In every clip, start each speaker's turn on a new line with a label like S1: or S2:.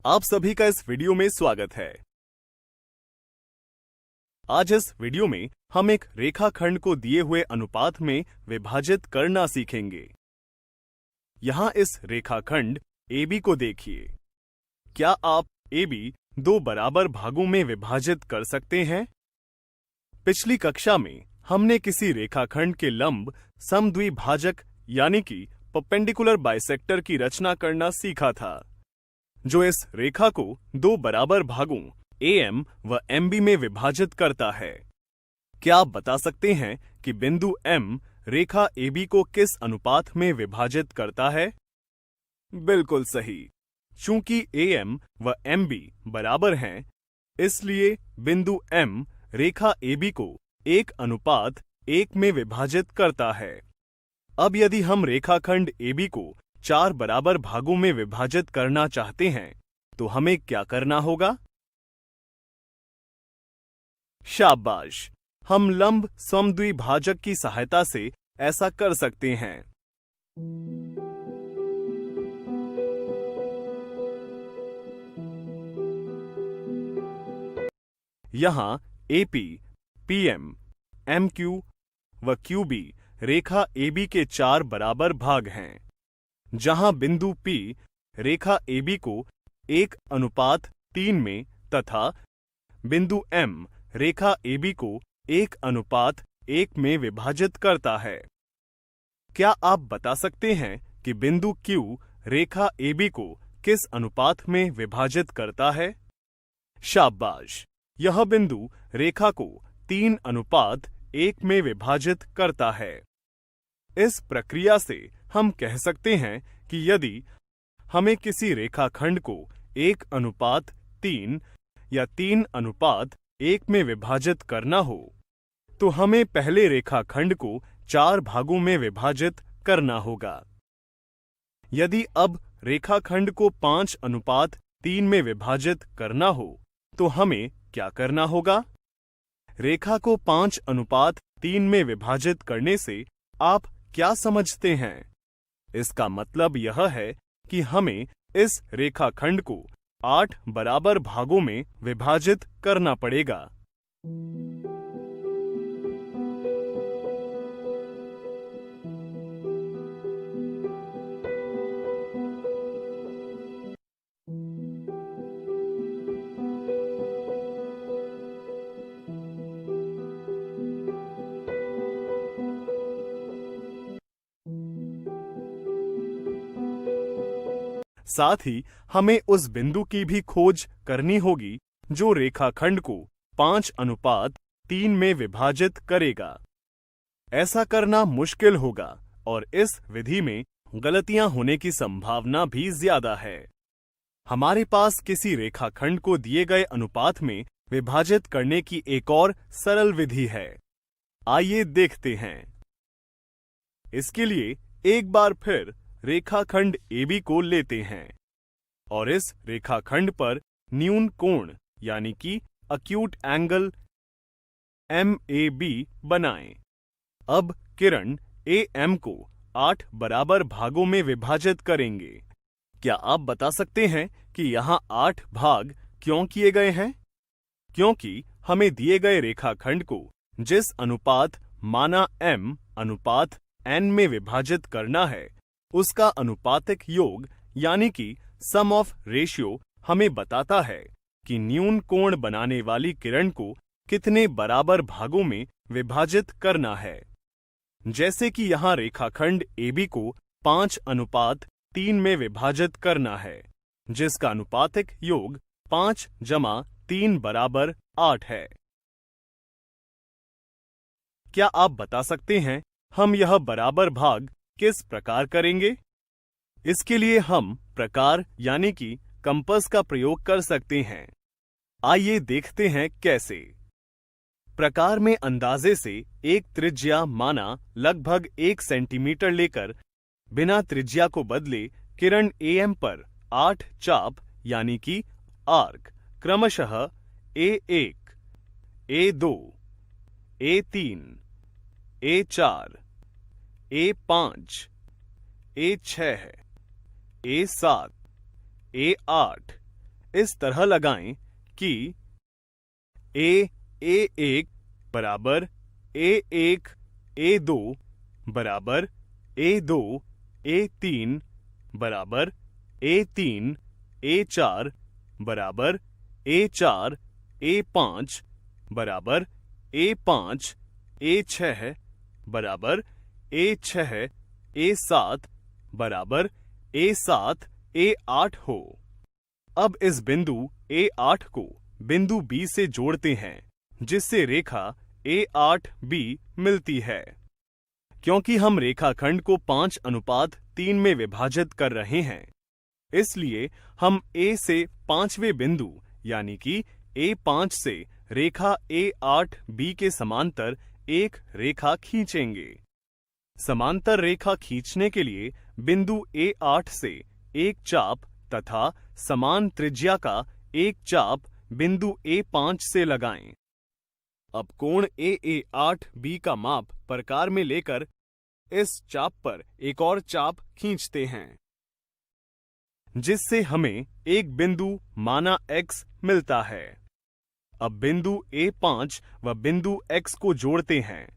S1: आप सभी का इस वीडियो में स्वागत है। आज इस वीडियो में हम एक रेखाखंड को दिए हुए अनुपात में विभाजित करना सीखेंगे। यहां इस रेखाखंड AB को देखिए। क्या आप AB दो बराबर भागों में विभाजित कर सकते हैं? पिछली कक्षा में हमने किसी रेखाखंड के लंब समद्विभाजक यानी कि परपेंडिकुलर बाइसेक्टर की रचना करना सीखा था, जो इस रेखा को दो बराबर भागों AM व MB में विभाजित करता है। क्या आप बता सकते हैं कि बिंदु M रेखा AB को किस अनुपात में विभाजित करता है? बिल्कुल सही। चूंकि AM व MB बराबर हैं, इसलिए बिंदु M रेखा AB को 1:1 में विभाजित करता है। अब यदि हम रेखाखंड AB को 4 बराबर भागों में विभाजित करना चाहते हैं, तो हमें क्या करना होगा? शाबाश! हम लंब समद्विभाजक की सहायता से ऐसा कर सकते हैं। यहां AP, PM, MQ व QB रेखा AB के 4 बराबर भाग हैं, जहां बिंदु P रेखा AB को 1:3 में तथा बिंदु M रेखा AB को 1:1 में विभाजित करता है। क्या आप बता सकते हैं कि बिंदु Q रेखा AB को किस अनुपात में विभाजित करता है? शाबाश! यह बिंदु रेखा को 3:1 में विभाजित करता है। इस प्रक्रिया से हम कह सकते हैं कि यदि हमें किसी रेखाखंड को 1:3 या 3:1 में विभाजित करना हो, तो हमें पहले रेखाखंड को 4 भागों में विभाजित करना होगा। यदि अब रेखाखंड को 5:3 में विभाजित करना हो, तो हमें क्या करना होगा? रेखा को 5:3 में विभाजित करने से आप क्या समझते हैं? इसका मतलब यह है कि हमें इस रेखाखंड को 8 बराबर भागों में विभाजित करना पड़ेगा। साथ ही हमें उस बिंदु की भी खोज करनी होगी जो रेखाखंड को 5:3 में विभाजित करेगा। ऐसा करना मुश्किल होगा और इस विधि में गलतियां होने की संभावना भी ज्यादा है। हमारे पास किसी रेखाखंड को दिए गए अनुपात में विभाजित करने की एक और सरल विधि है। आइए देखते हैं। इसके लिए एक बार फिर रेखाखंड AB को लेते हैं और इस रेखाखंड पर न्यून कोण यानी कि अक्यूट एंगल MAB बनाएं। अब किरण AM को 8 बराबर भागों में विभाजित करेंगे। क्या आप बता सकते हैं कि यहाँ 8 भाग क्यों किए गए हैं? क्योंकि हमें दिए गए रेखाखंड को जिस अनुपात माना M:n में विभाजित करना है, उसका अनुपातिक योग यानी कि सम ऑफ रेशियो हमें बताता है कि न्यून कोण बनाने वाली किरण को कितने बराबर भागों में विभाजित करना है। जैसे कि यहाँ रेखाखंड AB को 5:3 में विभाजित करना है, जिसका अनुपातिक योग 5 + 3 = 8 है। क्या आप बता सकते हैं हम यह बराबर भाग किस प्रकार करेंगे? इसके लिए हम प्रकार यानी कि कंपास का प्रयोग कर सकते हैं। आइए देखते हैं कैसे। प्रकार में अंदाजे से एक त्रिज्या माना लगभग 1 सेंटीमीटर लेकर बिना त्रिज्या को बदले किरण AM पर 8 चाप यानी कि आर्क क्रमशः A1, A2, A3, A4, A5, A6, A7, A8, इस तरह लगाएं कि A1 बराबर A1 A2 बराबर A2 A3 बराबर A3 A4 बराबर A4 A5 बराबर A5 A6 बराबर A6 A7 बराबर A7 A8 हो। अब इस बिंदु A8 को बिंदु B से जोड़ते हैं, जिससे रेखा A8B मिलती है। क्योंकि हम रेखाखंड को 5:3 में विभाजित कर रहे हैं, इसलिए हम A से पांचवें बिंदु यानी कि A5 से रेखा A8B के समांतर एक रेखा खींचेंगे। समांतर रेखा खींचने के लिए बिंदु A8 से एक चाप तथा समान त्रिज्या का एक चाप बिंदु A5 से लगाएं। अब कोण AA8B का माप प्रकार में लेकर इस चाप पर एक और चाप खींचते हैं, जिससे हमें एक बिंदु माना X मिलता है। अब बिंदु A5 व बिंदु X को जोड़ते हैं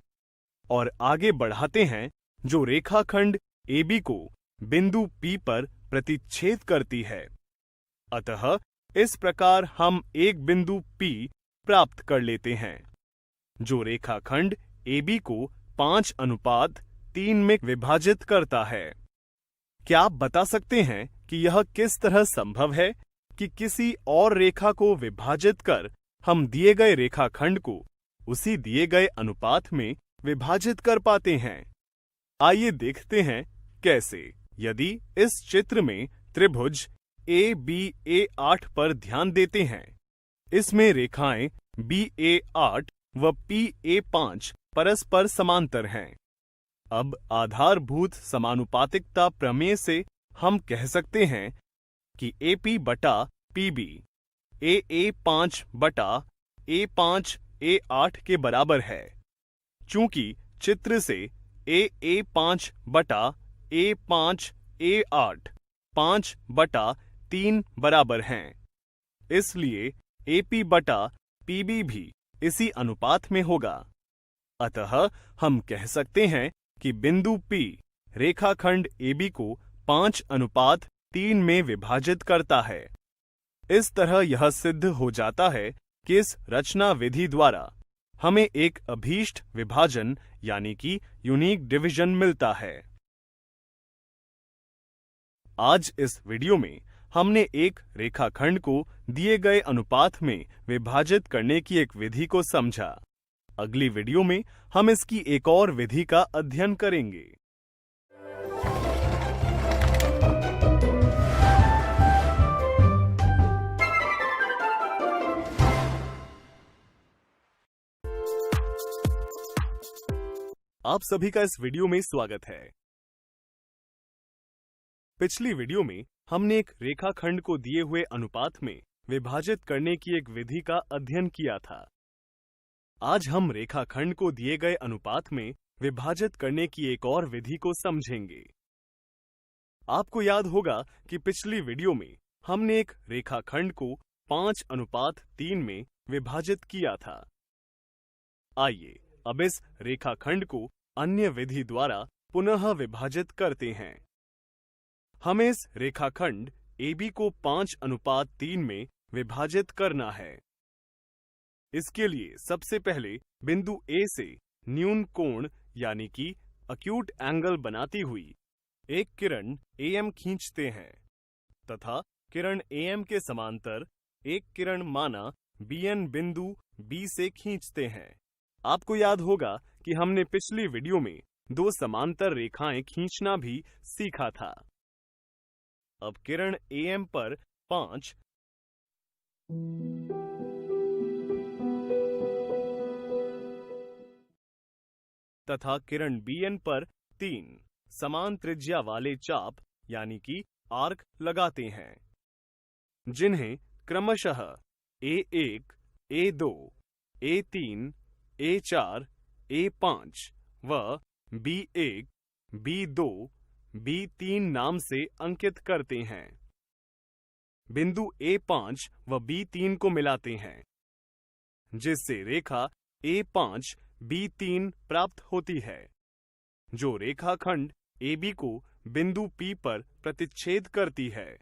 S1: और आगे बढ़ाते हैं, जो रेखाखंड AB को बिंदु P पर प्रतिच्छेद करती है। अतः इस प्रकार हम एक बिंदु P प्राप्त कर लेते हैं, जो रेखाखंड AB को 5:3 में विभाजित करता है। क्या आप बता सकते हैं कि यह किस तरह संभव है कि किसी और रेखा को विभाजित कर हम दिए गए रेखाखंड को उसी दिए गए अनुपात में विभाजित कर पाते हैं? आइए देखते हैं कैसे। यदि इस चित्र में त्रिभुज ABA8 पर ध्यान देते हैं, इसमें रेखाएं BA8 व PA5 परस्पर समांतर हैं। अब आधारभूत समानुपातिकता प्रमेय से हम कह सकते हैं कि AP बटा PB AA5 बटा A5 A8 के बराबर है। चूंकि चित्र से AA5 बटा A5 A8 5/3 बराबर हैं, इसलिए AP बटा PB भी इसी अनुपात में होगा। अतः हम कह सकते हैं कि बिंदु P रेखाखंड AB को 5:3 में विभाजित करता है। इस तरह यह सिद्ध हो जाता है कि इस रचना विधि द्वारा हमें एक अभीष्ट विभाजन यानी कि यूनिक डिवीजन मिलता है। आज इस वीडियो में हमने एक रेखाखंड को दिए गए अनुपात में विभाजित करने की एक विधि को समझा। अगली वीडियो में हम इसकी एक और विधि का अध्ययन करेंगे। आप सभी का इस वीडियो में स्वागत है। पिछली वीडियो में हमने एक रेखाखंड को दिए हुए अनुपात में विभाजित करने की एक विधि का अध्ययन किया था। आज हम रेखाखंड को दिए गए अनुपात में विभाजित करने की एक और विधि को समझेंगे। आपको याद होगा कि पिछली वीडियो में हमने एक रेखाखंड को 5:3 में विभाजित किया था। आइए अब इस रेखाखंड को अन्य विधि द्वारा पुनः विभाजित करते हैं। हमें इस रेखाखंड AB को 5:3 में विभाजित करना है। इसके लिए सबसे पहले बिंदु A से न्यून कोण यानी कि अक्यूट एंगल बनाती हुई एक किरण AM खींचते हैं तथा किरण AM के समांतर एक किरण माना BN बिंदु B से खींचते हैं। आपको याद होगा कि हमने पिछली वीडियो में दो समांतर रेखाएं खींचना भी सीखा था। अब किरण AM पर 5 तथा किरण BN पर 3 समान त्रिज्या वाले चाप यानी कि आर्क लगाते हैं, जिन्हें क्रमशः A1, A2, A3, A4, A5 व B1, B2, B3 नाम से अंकित करते हैं। बिंदु A5 व B3 को मिलाते हैं, जिससे रेखा A5 B3 प्राप्त होती है, जो रेखाखंड AB को बिंदु P पर प्रतिच्छेद करती है।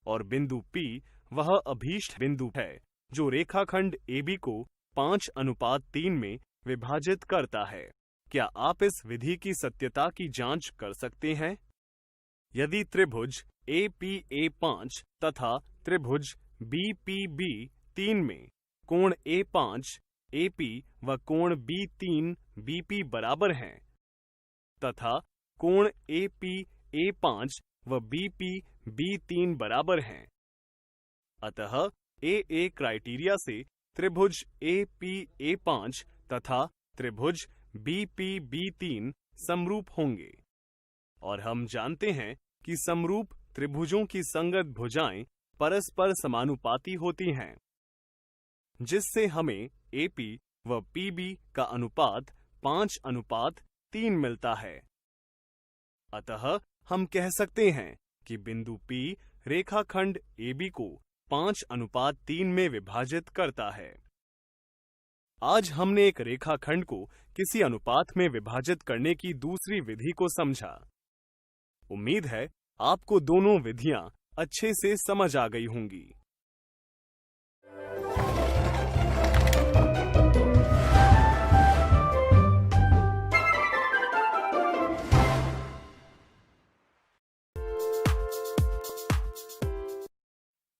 S1: और बिंदु P वह अभीष्ट बिंदु है जो रेखाखंड AB को 5:3 में विभाजित करता है। क्या आप इस विधि की सत्यता की जांच कर सकते हैं? यदि त्रिभुज APA5 तथा त्रिभुज BPB3 में कोण A5 AP व कोण B3 BP बराबर हैं, तथा कोण APA5 व BP B3 बराबर हैं, अतः AA क्राइटेरिया से त्रिभुज APA5 तथा त्रिभुज BPB3 समरूप होंगे। और हम जानते हैं कि समरूप त्रिभुजों की संगत भुजाएं परस्पर समानुपाती होती हैं, जिससे हमें AP व PB का अनुपात 5:3 मिलता है। अतः हम कह सकते हैं कि बिंदु P रेखाखंड AB को 5:3 में विभाजित करता है। आज हमने एक रेखाखंड को किसी अनुपात में विभाजित करने की दूसरी विधि को समझा। उम्मीद है आपको दोनों विधियां अच्छे से समझ आ गई होंगी।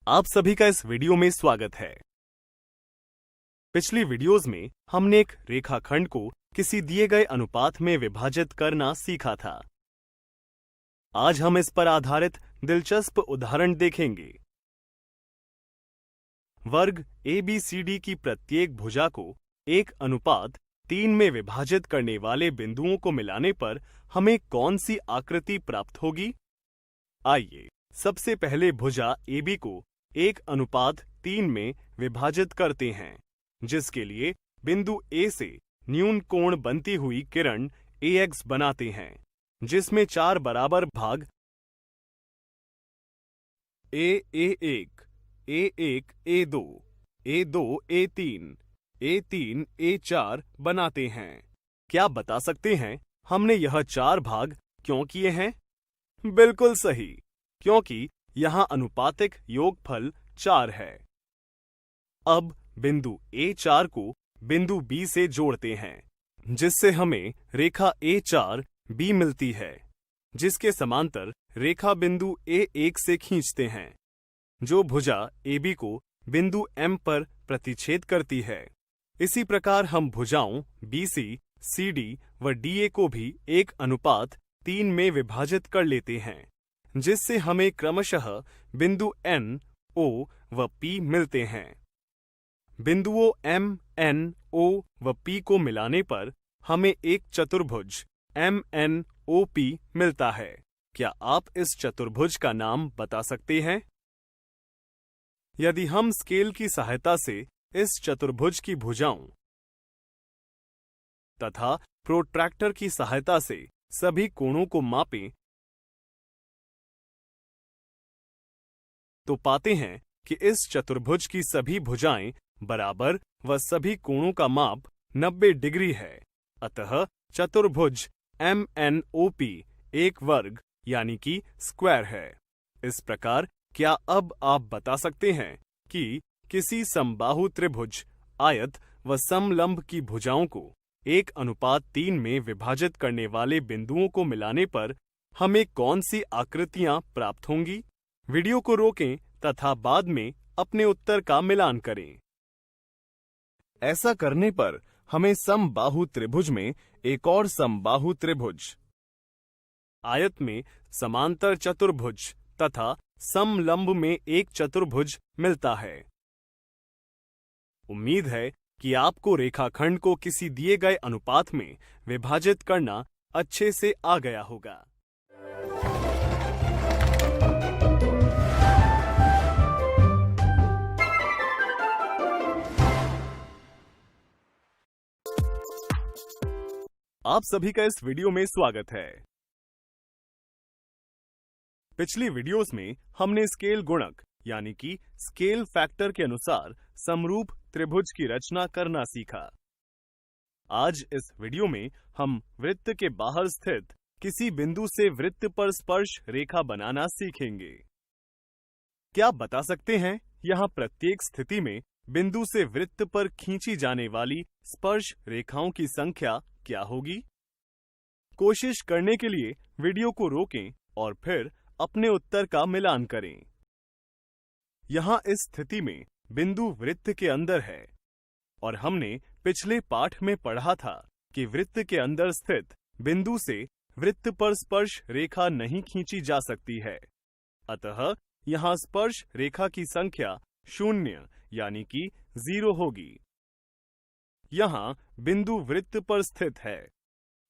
S1: आप सभी का इस वीडियो में स्वागत है। पिछली वीडियोस में हमने एक रेखाखंड को किसी दिए गए अनुपात में विभाजित करना सीखा था। आज हम इस पर आधारित दिलचस्प उदाहरण देखेंगे। वर्ग ABCD की प्रत्येक भुजा को 1:3 में विभाजित करने वाले बिंदुओं को मिलाने पर हमें कौन सी आकृति प्राप्त होगी? आइए सबसे पहले भुजा AB को 1:3 में विभाजित करते हैं, जिसके लिए बिंदु A से न्यून कोण बनती हुई किरण AX बनाते हैं, जिसमें 4 बराबर भाग A1, A1 A2, A2 A3, A3 A4 बनाते हैं। क्या बता सकते हैं हमने यह 4 भाग क्यों किए हैं? बिल्कुल सही, क्योंकि यहां अनुपातिक योगफल 4 है। अब बिंदु A4 को बिंदु B से जोड़ते हैं, जिससे हमें रेखा A4B मिलती है, जिसके समांतर रेखा बिंदु A1 से खींचते हैं, जो भुजा AB को बिंदु M पर प्रतिच्छेद करती है। इसी प्रकार हम भुजाओं BC, CD व DA को भी 1:3 में विभाजित कर लेते हैं, जिससे हमें क्रमशः बिंदु N, O व P मिलते हैं। बिंदुओं M, N, O व P को मिलाने पर हमें एक चतुर्भुज MNOP मिलता है। क्या आप इस चतुर्भुज का नाम बता सकते हैं? यदि हम स्केल की सहायता से इस चतुर्भुज की भुजाओं तथा प्रोट्रैक्टर की सहायता से सभी कोणों को मापें, तो पाते हैं कि इस चतुर्भुज की सभी भुजाएं बराबर व सभी कोणों का माप 90 डिग्री है। अतः चतुर्भुज MNOP एक वर्ग यानी कि स्क्वायर है। इस प्रकार क्या अब आप बता सकते हैं कि किसी समबाहु त्रिभुज, आयत व समलंब की भुजाओं को 1:3 में विभाजित करने वाले बिंदुओं को मिलाने पर हमें कौन सी आकृतियां प्राप्त होंगी? वीडियो को रोकें तथा बाद में अपने उत्तर का मिलान करें। ऐसा करने पर हमें समबाहु त्रिभुज में एक और समबाहु त्रिभुज, आयत में समांतर चतुर्भुज तथा समलंब में एक चतुर्भुज मिलता है। उम्मीद है कि आपको रेखाखंड को किसी दिए गए अनुपात में विभाजित करना अच्छे से आ गया होगा। आप सभी का इस वीडियो में स्वागत है। पिछली वीडियोस में हमने स्केल गुणक यानी कि स्केल फैक्टर के अनुसार समरूप त्रिभुज की रचना करना सीखा। आज इस वीडियो में हम वृत्त के बाहर स्थित किसी बिंदु से वृत्त पर स्पर्श रेखा बनाना सीखेंगे। क्या आप बता सकते हैं यहाँ प्रत्येक स्थिति में बिंदु से वृत्त पर खींची जाने वाली स्पर्श रेखाओं की संख्या क्या होगी? कोशिश करने के लिए वीडियो को रोकें और फिर अपने उत्तर का मिलान करें। यहाँ इस स्थिति में बिंदु वृत्त के अंदर है और हमने पिछले पाठ में पढ़ा था कि वृत्त के अंदर स्थित बिंदु से वृत्त पर स्पर्श रेखा नहीं खींची जा सकती है। अतः यहाँ स्पर्श रेखा की संख्या 0 यानी कि 0 होगी। यहाँ बिंदु वृत्त पर स्थित है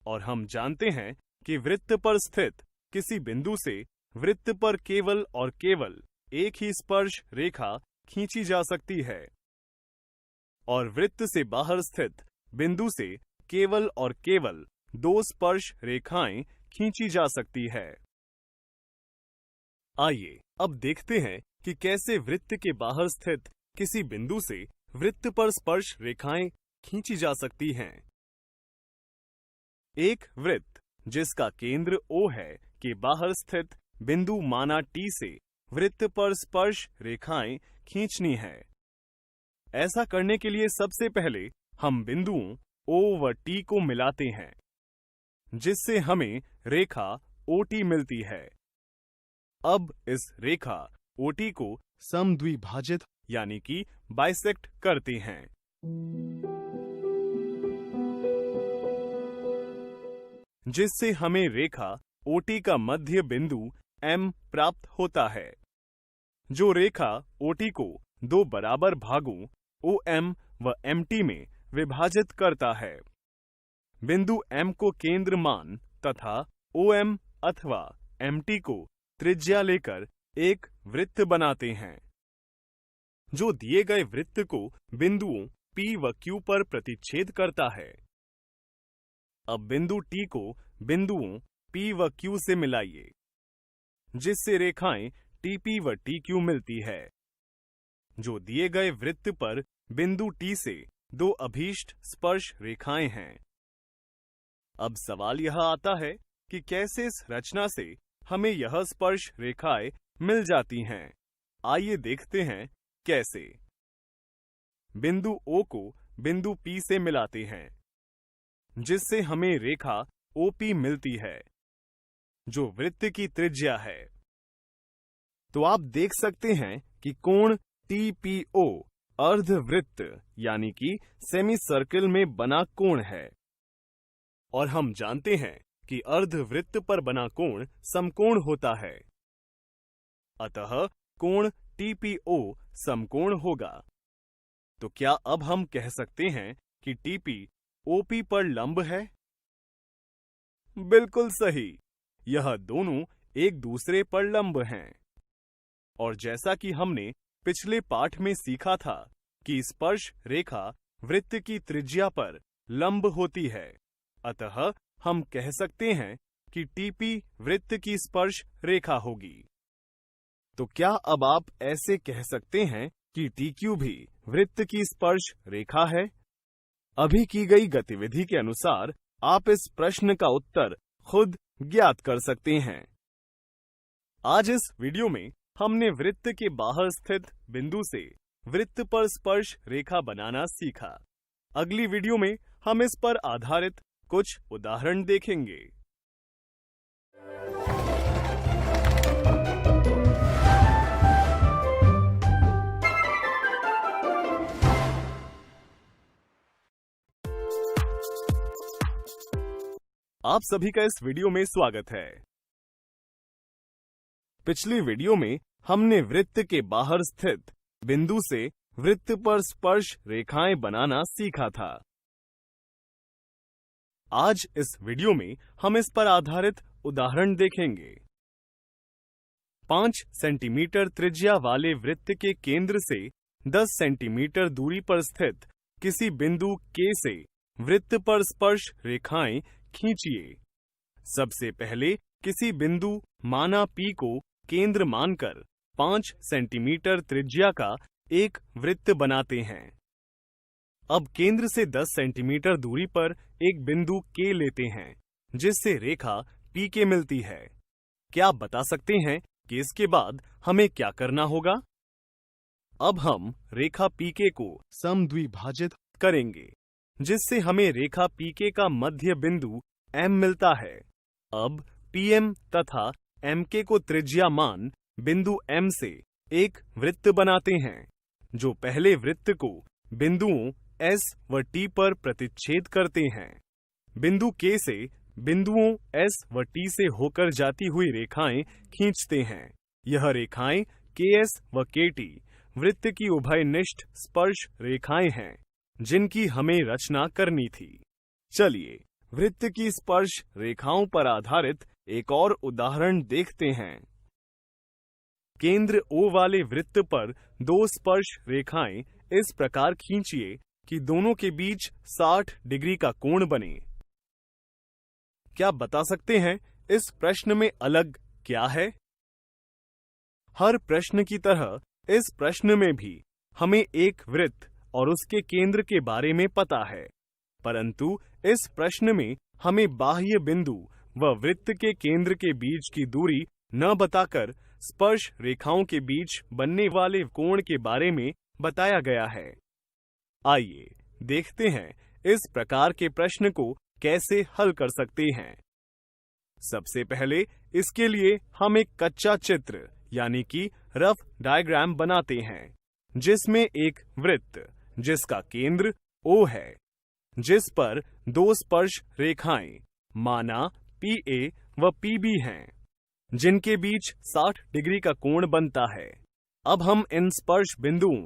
S1: और हम जानते हैं कि वृत्त पर स्थित किसी बिंदु से वृत्त पर केवल और केवल एक ही स्पर्श रेखा खींची जा सकती है और वृत्त से बाहर स्थित बिंदु से केवल और केवल 2 स्पर्श रेखाएं खींची जा सकती है। आइए अब देखते हैं कि कैसे वृत्त के बाहर स्थित किसी बिंदु से वृत्त पर स्पर्श रेखाएं खींची जा सकती हैं। एक वृत्त जिसका केंद्र O है के बाहर स्थित बिंदु माना T से वृत्त पर स्पर्श रेखाएं खींचनी है। ऐसा करने के लिए सबसे पहले हम बिंदुओं O व T को मिलाते हैं, जिससे हमें रेखा OT मिलती है। अब इस रेखा OT को समद्विभाजित यानी कि बाइसेक्ट करते हैं। जिससे हमें रेखा OT का मध्य बिंदु M प्राप्त होता है, जो रेखा OT को 2 बराबर भागों OM व MT में विभाजित करता है। बिंदु M को केंद्र मान तथा OM अथवा MT को त्रिज्या लेकर एक वृत्त बनाते हैं, जो दिए गए वृत्त को बिंदुओं P व Q पर प्रतिच्छेद करता है। अब बिंदु T को बिंदुओं P व Q से मिलाइए, जिससे रेखाएं TP व TQ मिलती है, जो दिए गए वृत्त पर बिंदु T से 2 अभीष्ट स्पर्श रेखाएं हैं। अब सवाल यह आता है कि कैसे इस रचना से हमें यह स्पर्श रेखाएं मिल जाती हैं। आइए देखते हैं कैसे। बिंदु O को बिंदु P से मिलाते हैं, जिससे हमें रेखा OP मिलती है, जो वृत्त की त्रिज्या है। तो आप देख सकते हैं कि कोण TPO अर्धवृत्त यानी कि सेमी सर्कल में बना कोण है और हम जानते हैं कि अर्धवृत्त पर बना कोण समकोण होता है। अतः कोण TPO समकोण होगा। तो क्या अब हम कह सकते हैं कि TP OP पर लंब है? बिल्कुल सही, यह दोनों एक दूसरे पर लंब हैं। और जैसा कि हमने पिछले पाठ में सीखा था कि स्पर्श रेखा वृत्त की त्रिज्या पर लंब होती है, अतः हम कह सकते हैं कि TP वृत्त की स्पर्श रेखा होगी। तो क्या अब आप ऐसे कह सकते हैं कि TQ भी वृत्त की स्पर्श रेखा है? अभी की गई गतिविधि के अनुसार आप इस प्रश्न का उत्तर खुद ज्ञात कर सकते हैं। आज इस वीडियो में हमने वृत्त के बाहर स्थित बिंदु से वृत्त पर स्पर्श रेखा बनाना सीखा। अगली वीडियो में हम इस पर आधारित कुछ उदाहरण देखेंगे। आप सभी का इस वीडियो में स्वागत है। पिछली वीडियो में हमने वृत्त के बाहर स्थित बिंदु से वृत्त पर स्पर्श रेखाएं बनाना सीखा था। आज इस वीडियो में हम इस पर आधारित उदाहरण देखेंगे। 5 सेंटीमीटर त्रिज्या वाले वृत्त के केंद्र से 10 सेंटीमीटर दूरी पर स्थित किसी बिंदु K से वृत्त पर स्पर्श रेखाएं खींचिए। सबसे पहले किसी बिंदु माना P को केंद्र मानकर 5 सेंटीमीटर त्रिज्या का एक वृत्त बनाते हैं। अब केंद्र से 10 सेंटीमीटर दूरी पर एक बिंदु K लेते हैं, जिससे रेखा PK मिलती है। क्या आप बता सकते हैं कि इसके बाद हमें क्या करना होगा? अब हम रेखा PK को समद्विभाजित करेंगे, जिससे हमें रेखा PK का मध्य बिंदु M मिलता है। अब PM तथा MK को त्रिज्या मान बिंदु M से एक वृत्त बनाते हैं, जो पहले वृत्त को बिंदुओं S व T पर प्रतिच्छेद करते हैं। बिंदु K से बिंदुओं S व T से होकर जाती हुई रेखाएं खींचते हैं। यह रेखाएं KS व KT वृत्त की उभयनिष्ठ स्पर्श रेखाएं हैं, जिनकी हमें रचना करनी थी। चलिए वृत्त की स्पर्श रेखाओं पर आधारित एक और उदाहरण देखते हैं। केंद्र O वाले वृत्त पर दो स्पर्श रेखाएं इस प्रकार खींचिए कि दोनों के बीच 60 डिग्री का कोण बने। क्या आप बता सकते हैं इस प्रश्न में अलग क्या है? हर प्रश्न की तरह इस प्रश्न में भी हमें एक वृत्त और उसके केंद्र के बारे में पता है, परंतु इस प्रश्न में हमें बाह्य बिंदु व वृत्त के केंद्र के बीच की दूरी न बताकर स्पर्श रेखाओं के बीच बनने वाले कोण के बारे में बताया गया है। आइए देखते हैं इस प्रकार के प्रश्न को कैसे हल कर सकते हैं। सबसे पहले इसके लिए हम एक कच्चा चित्र यानी कि रफ डायग्राम बनाते हैं, जिसमें एक वृत्त जिसका केंद्र O है, जिस पर दो स्पर्श रेखाएं माना PA व PB हैं, जिनके बीच 60 डिग्री का कोण बनता है। अब हम इन स्पर्श बिंदुओं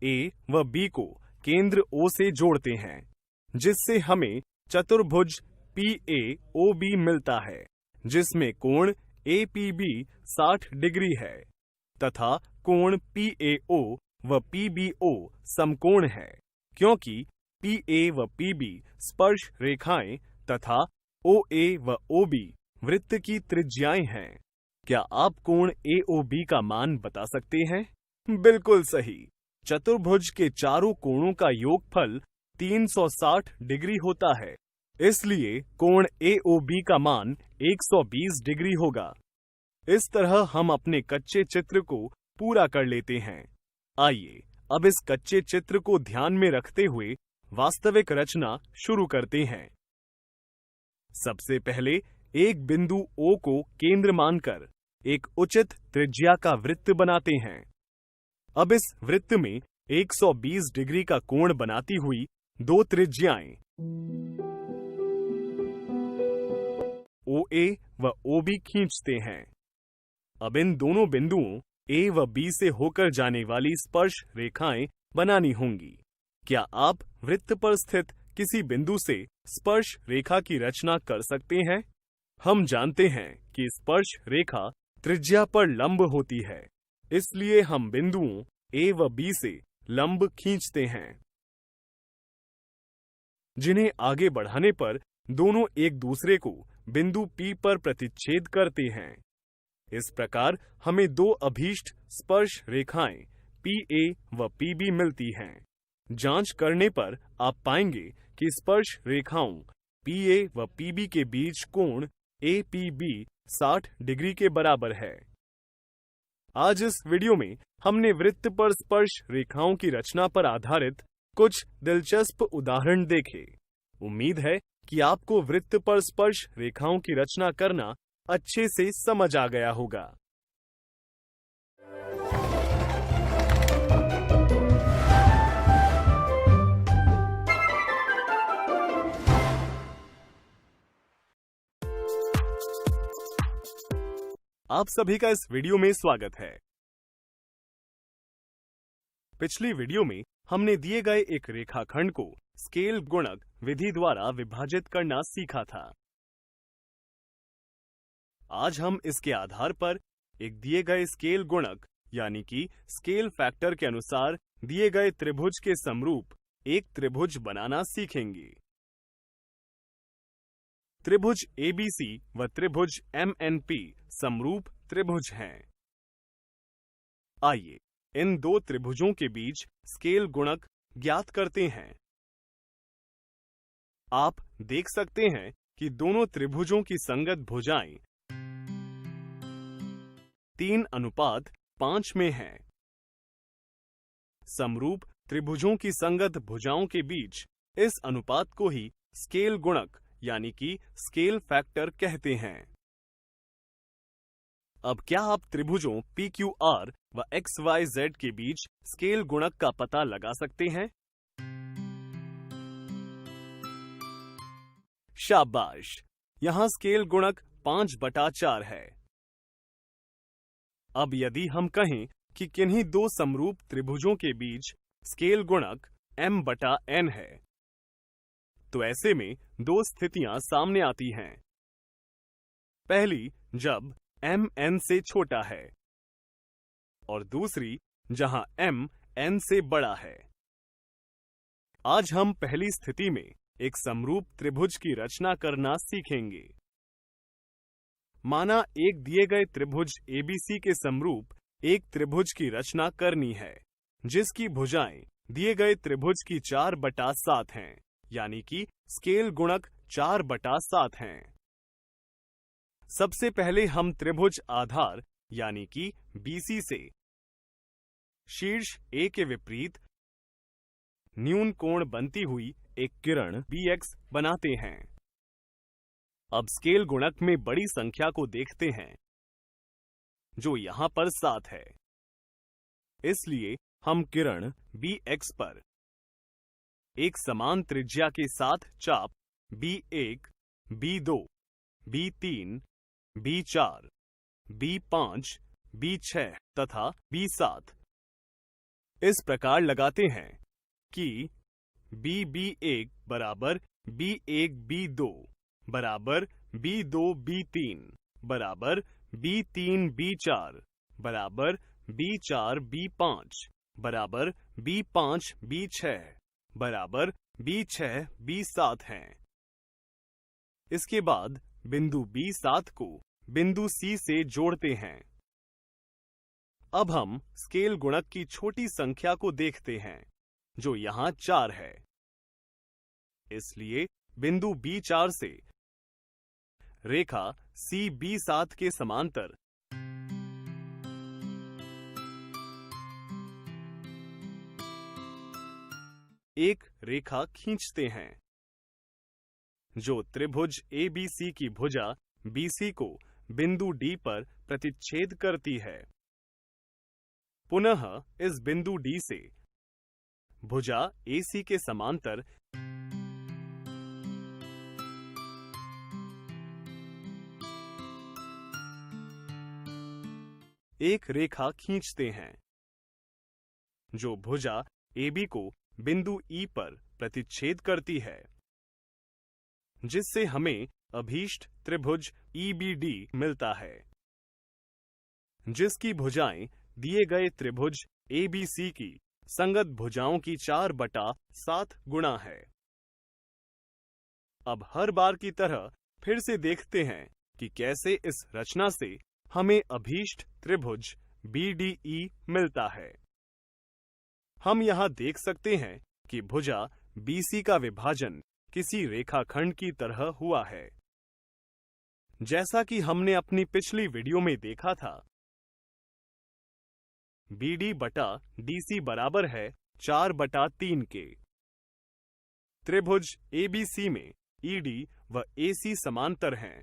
S1: A व B को केंद्र O से जोड़ते हैं, जिससे हमें चतुर्भुज PAOB मिलता है, जिसमें कोण APB 60 डिग्री है तथा कोण PAO व PBO समकोण है, क्योंकि PA व PB स्पर्श रेखाएं तथा OA व OB वृत्त की त्रिज्याएं हैं। क्या आप कोण AOB का मान बता सकते हैं? बिल्कुल सही। चतुर्भुज के चारों कोणों का योगफल 360 डिग्री होता है, इसलिए कोण AOB का मान 120 डिग्री होगा। इस तरह हम अपने कच्चे चित्र को पूरा कर लेते हैं। आइए अब इस कच्चे चित्र को ध्यान में रखते हुए वास्तविक रचना शुरू करते हैं। सबसे पहले एक बिंदु O को केंद्र मानकर एक उचित त्रिज्या का वृत्त बनाते हैं। अब इस वृत्त में 120 डिग्री का कोण बनाती हुई दो त्रिज्याएं OA व OB खींचते हैं। अब इन दोनों बिंदुओं A व B से होकर जाने वाली स्पर्श रेखाएं बनानी होंगी। क्या आप वृत्त पर स्थित किसी बिंदु से स्पर्श रेखा की रचना कर सकते हैं? हम जानते हैं कि स्पर्श रेखा त्रिज्या पर लंब होती है, इसलिए हम बिंदुओं A व B से लंब खींचते हैं, जिन्हें आगे बढ़ाने पर दोनों एक दूसरे को बिंदु P पर प्रतिच्छेद करते हैं। इस प्रकार हमें दो अभीष्ट स्पर्श रेखाएं PA व PB मिलती हैं। जांच करने पर आप पाएंगे कि स्पर्श रेखाओं PA व PB के बीच कोण APB 60 डिग्री के बराबर है। आज इस वीडियो में हमने वृत्त पर स्पर्श रेखाओं की रचना पर आधारित कुछ दिलचस्प उदाहरण देखे। उम्मीद है कि आपको वृत्त पर स्पर्श रेखाओं की रचना करना अच्छे से समझ आ गया होगा। आप सभी का इस वीडियो में स्वागत है। पिछली वीडियो में हमने दिए गए एक रेखाखंड को स्केल गुणक विधि द्वारा विभाजित करना सीखा था। आज हम इसके आधार पर एक दिए गए स्केल गुणक यानी कि स्केल फैक्टर के अनुसार दिए गए त्रिभुज के समरूप एक त्रिभुज बनाना सीखेंगे। त्रिभुज ABC व त्रिभुज MNP समरूप त्रिभुज हैं। आइए इन दो त्रिभुजों के बीच स्केल गुणक ज्ञात करते हैं। आप देख सकते हैं कि दोनों त्रिभुजों की संगत भुजाएं 3:5 में हैं। समरूप त्रिभुजों की संगत भुजाओं के बीच इस अनुपात को ही स्केल गुणक यानी कि स्केल फैक्टर कहते हैं। अब क्या आप त्रिभुजों PQR व XYZ के बीच स्केल गुणक का पता लगा सकते हैं? शाबाश! यहां स्केल गुणक 5/4 है। अब यदि हम कहें कि किन्हीं दो समरूप त्रिभुजों के बीच स्केल गुणक m/n है, तो ऐसे में दो स्थितियां सामने आती हैं। पहली, जब m n से छोटा है, और दूसरी जहां m n से बड़ा है। आज हम पहली स्थिति में एक समरूप त्रिभुज की रचना करना सीखेंगे। माना एक दिए गए त्रिभुज ABC के समरूप एक त्रिभुज की रचना करनी है, जिसकी भुजाएं दिए गए त्रिभुज की 4/7 हैं, यानी कि स्केल गुणक 4/7 हैं। सबसे पहले हम त्रिभुज आधार यानी कि BC से शीर्ष A के विपरीत न्यून कोण बनती हुई एक किरण BX बनाते हैं। अब स्केल गुणक में बड़ी संख्या को देखते हैं, जो यहां पर 7 है। इसलिए हम किरण BX पर एक समान त्रिज्या के साथ चाप B1, B2, B3, B4, B5, B6 तथा B7 इस प्रकार लगाते हैं कि B1 बराबर B1 B2 बराबर B2 B3 बराबर B3 B4 बराबर B4 B5 बराबर B5 B6 बराबर B6 B7 हैं। इसके बाद बिंदु B7 को बिंदु C से जोड़ते हैं। अब हम स्केल गुणक की छोटी संख्या को देखते हैं, जो यहां 4 है। इसलिए बिंदु B4 से रेखा C B7 के समांतर एक रेखा खींचते हैं, जो त्रिभुज ABC की भुजा BC को बिंदु D पर प्रतिच्छेद करती है। पुनः इस बिंदु D से भुजा AC के समांतर एक रेखा खींचते हैं, जो भुजा AB को बिंदु E पर प्रतिच्छेद करती है, जिससे हमें अभीष्ट त्रिभुज EBD मिलता है, जिसकी भुजाएं दिए गए त्रिभुज ABC की संगत भुजाओं की 4/7 गुणा है। अब हर बार की तरह फिर से देखते हैं कि कैसे इस रचना से हमें अभीष्ट त्रिभुज BDE मिलता है। हम यहां देख सकते हैं कि भुजा BC का विभाजन किसी रेखाखंड की तरह हुआ है। जैसा कि हमने अपनी पिछली वीडियो में देखा था, BD/DC बराबर है 4/3 के। त्रिभुज ABC में ED व AC समांतर हैं।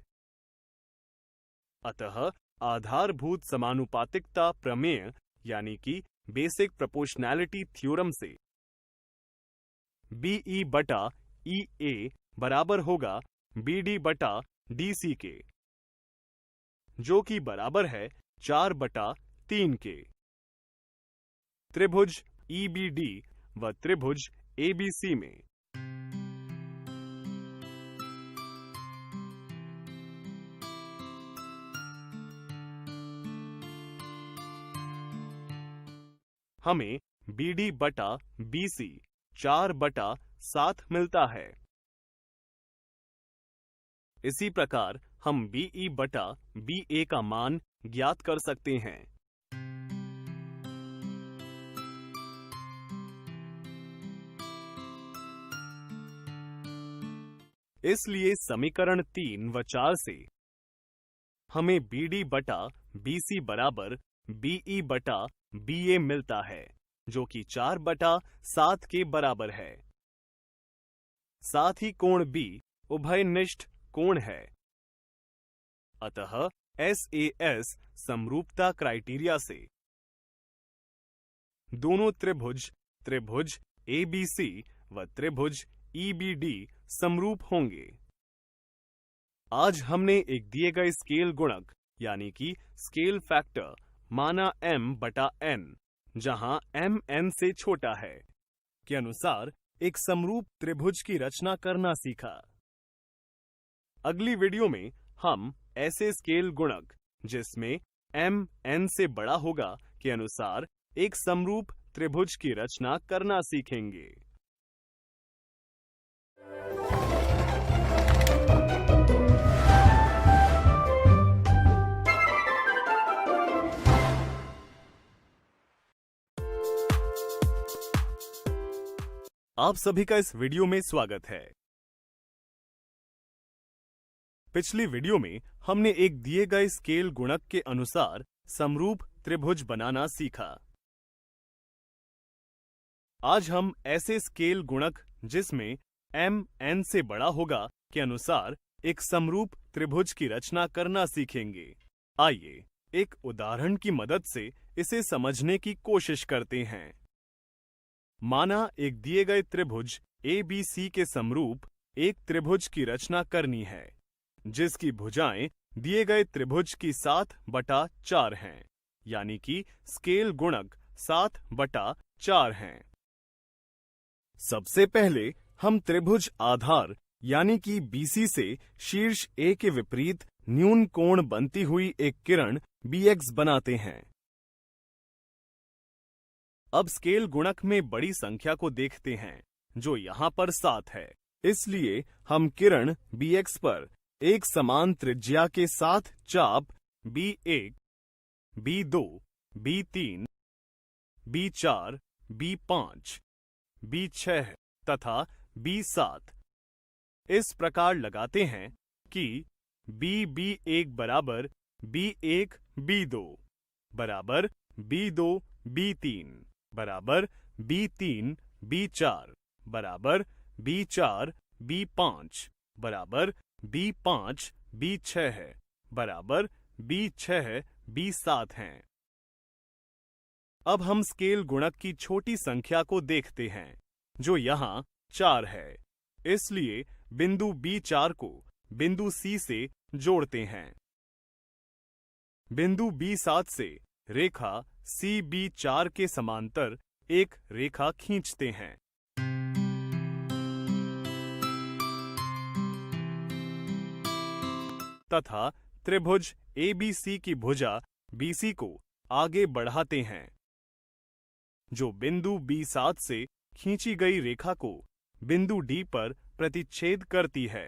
S1: अतः आधारभूत समानुपातिकता प्रमेय यानी कि बेसिक प्रोपोर्शनैलिटी थ्योरम से BE/EA बराबर होगा BD/DC के, जो कि बराबर है 4/3 के। त्रिभुज EBD व त्रिभुज ABC में हमें BD/BC 4/7 मिलता है। इसी प्रकार हम BE/BA का मान ज्ञात कर सकते हैं। इसलिए समीकरण 3 व 4 से हमें BD बटा BC बराबर BE बटा BA मिलता है, जो कि 4 बटा 7 के बराबर है। साथ ही कोण B उभयनिष्ठ कोण है। अतः SAS समरूपता क्राइटेरिया से दोनों त्रिभुज ABC व त्रिभुज EBD समरूप होंगे। आज हमने एक दिए गए स्केल गुणक यानी कि स्केल फैक्टर माना m बटा n, जहां m n से छोटा है, के अनुसार एक समरूप त्रिभुज की रचना करना सीखा। अगली वीडियो में हम ऐसे स्केल गुणक जिसमें m n से बड़ा होगा के अनुसार एक समरूप त्रिभुज की रचना करना सीखेंगे। आप सभी का इस वीडियो में स्वागत है। पिछली वीडियो में हमने एक दिए गए स्केल गुणक के अनुसार समरूप त्रिभुज बनाना सीखा। आज हम ऐसे स्केल गुणक जिसमें m n से बड़ा होगा के अनुसार एक समरूप त्रिभुज की रचना करना सीखेंगे। आइए एक उदाहरण की मदद से इसे समझने की कोशिश करते हैं। माना एक दिए गए त्रिभुज ABC के समरूप एक त्रिभुज की रचना करनी है, जिसकी भुजाएं दिए गए त्रिभुज की 7 बटा 4 हैं, यानी कि स्केल गुणक 7 बटा 4 हैं। सबसे पहले हम त्रिभुज आधार यानी कि BC से शीर्ष A के विपरीत न्यून कोण बनती हुई एक किरण BX बनाते हैं। अब स्केल गुणक में बड़ी संख्या को देखते हैं, जो यहाँ पर 7 है। इसलिए हम किरण BX पर एक समान त्रिज्या के साथ चाप B1, B2, B3, B4, B5, B6 तथा B7 इस प्रकार लगाते हैं कि B1 बराबर B1 B2 बराबर B2 B3 बराबर B3 B4 बराबर B4 B5 बराबर B5 B6 बराबर B6 B7 हैं। अब हम स्केल गुणक की छोटी संख्या को देखते हैं, जो यहाँ 4 है। इसलिए बिंदु B4 को बिंदु C से जोड़ते हैं। बिंदु B7 से रेखा CB4 के समांतर एक रेखा खींचते हैं। तथा त्रिभुज ABC की भुजा BC को आगे बढ़ाते हैं, जो बिंदु B7 से खींची गई रेखा को बिंदु D पर प्रतिच्छेद करती है।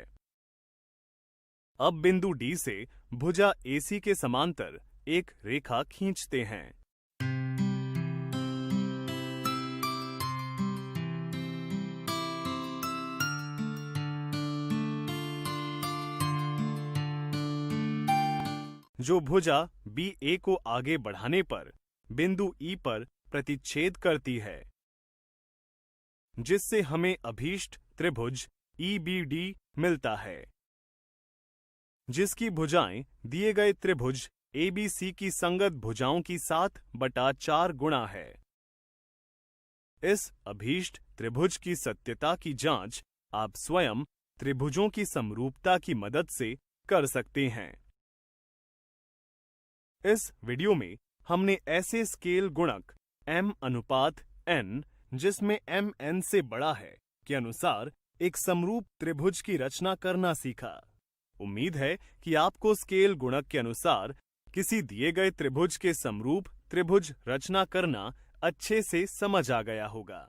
S1: अब बिंदु D से भुजा AC के समांतर एक रेखा खींचते हैं। जो भुजा BA को आगे बढ़ाने पर बिंदु E पर प्रतिच्छेद करती है, जिससे हमें अभीष्ट त्रिभुज EBD मिलता है, जिसकी भुजाएं दिए गए त्रिभुज ABC की संगत भुजाओं की 7 बटा 4 गुणा है। इस अभीष्ट त्रिभुज की सत्यता की जांच आप स्वयं त्रिभुजों की समरूपता की मदद से कर सकते हैं। इस वीडियो में हमने ऐसे स्केल गुणक m अनुपात n, जिसमें m n से बड़ा है, के अनुसार एक समरूप त्रिभुज की रचना करना सीखा। उम्मीद है कि आपको स्केल गुणक के अनुसार किसी दिए गए त्रिभुज के समरूप त्रिभुज रचना करना अच्छे से समझ आ गया होगा।